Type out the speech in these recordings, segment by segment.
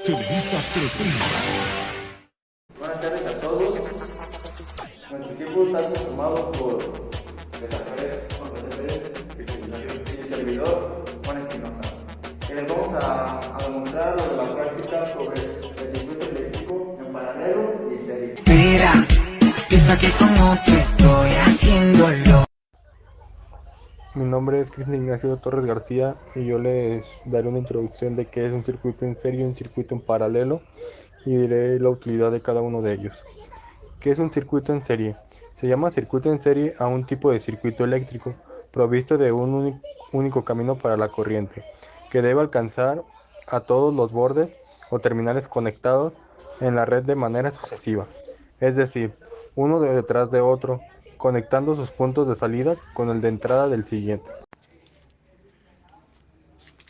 Televisa presenta. Buenas tardes a todos. Nuestro equipo está conformado por César Pérez, Juan José Pérez y el servidor Juan Espinosa. Que les vamos a demostrar lo de la práctica sobre el circuito eléctrico en paralelo y en serie. Espera, piensa que como te estoy haciéndolo. Mi nombre es Cristian Ignacio Torres García y yo les daré una introducción de qué es un circuito en serie y un circuito en paralelo y diré la utilidad de cada uno de ellos. ¿Qué es un circuito en serie? Se llama circuito en serie a un tipo de circuito eléctrico provisto de un único camino para la corriente, que debe alcanzar a todos los bordes o terminales conectados en la red de manera sucesiva, es decir, uno detrás de otro, conectando sus puntos de salida con el de entrada del siguiente.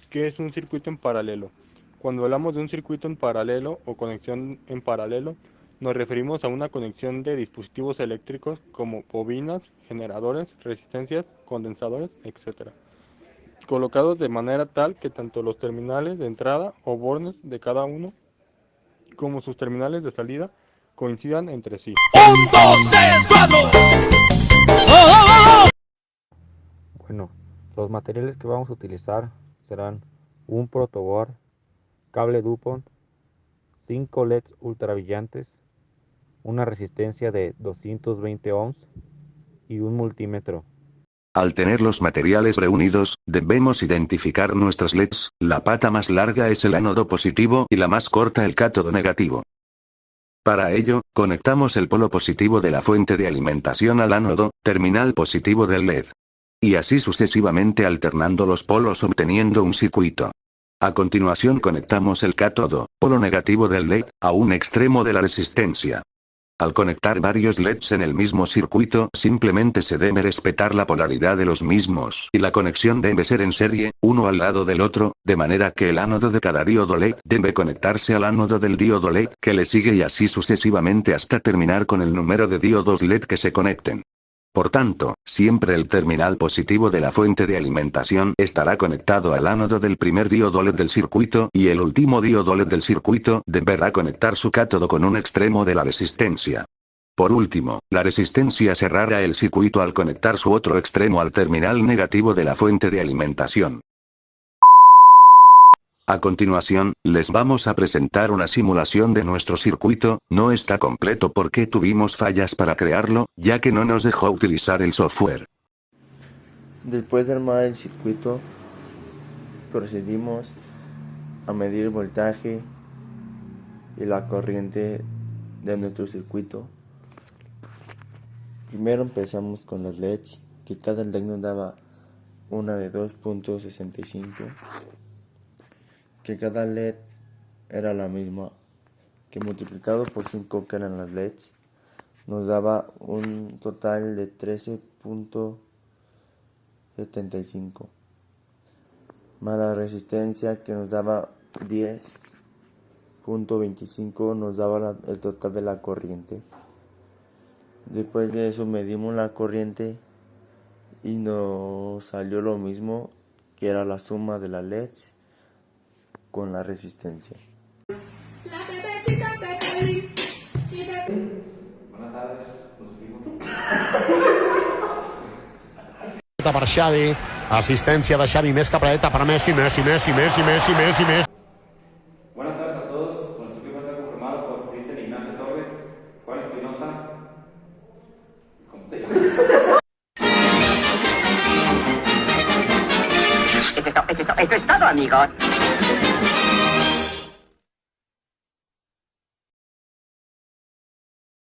¿Qué es un circuito en paralelo? Cuando hablamos de un circuito en paralelo o conexión en paralelo, nos referimos a una conexión de dispositivos eléctricos como bobinas, generadores, resistencias, condensadores, etc., colocados de manera tal que tanto los terminales de entrada o bornes de cada uno como sus terminales de salida coincidan entre sí. ¡Un, dos, tres, cuatro! Bueno, los materiales que vamos a utilizar serán un protoboard, cable DuPont, 5 LEDs ultrabrillantes, una resistencia de 220 ohms y un multímetro. Al tener los materiales reunidos, debemos identificar nuestras LEDs. La pata más larga es el ánodo positivo y la más corta el cátodo negativo. Para ello, conectamos el polo positivo de la fuente de alimentación al ánodo, terminal positivo del LED. Y así sucesivamente alternando los polos obteniendo un circuito. A continuación conectamos el cátodo, polo negativo del LED, a un extremo de la resistencia. Al conectar varios LEDs en el mismo circuito, simplemente se debe respetar la polaridad de los mismos y la conexión debe ser en serie, uno al lado del otro, de manera que el ánodo de cada diodo LED debe conectarse al ánodo del diodo LED que le sigue y así sucesivamente hasta terminar con el número de diodos LED que se conecten. Por tanto, siempre el terminal positivo de la fuente de alimentación estará conectado al ánodo del primer diodo LED del circuito y el último diodo LED del circuito deberá conectar su cátodo con un extremo de la resistencia. Por último, la resistencia cerrará el circuito al conectar su otro extremo al terminal negativo de la fuente de alimentación. A continuación, les vamos a presentar una simulación de nuestro circuito. No está completo porque tuvimos fallas para crearlo, ya que no nos dejó utilizar el software. Después de armar el circuito, procedimos a medir el voltaje y la corriente de nuestro circuito. Primero empezamos con los LEDs, que cada LED nos daba una de 2.65, que cada LED era la misma, que multiplicado por 5 que eran las LEDs, nos daba un total de 13.75, más la resistencia que nos daba 10.25, nos daba el total de la corriente. Después de eso medimos la corriente y nos salió lo mismo, que era la suma de las LEDs con la resistencia. Buenas tardes, nos seguimos. Per Xavi, assistència de Xavi més capradeta per Messi. Buenas tardes a todos, nuestro equipo está conformado por Cristian Ignacio Torres, Juan Espinosa. ¿Cómo te llamas? Eso es todo, amigos.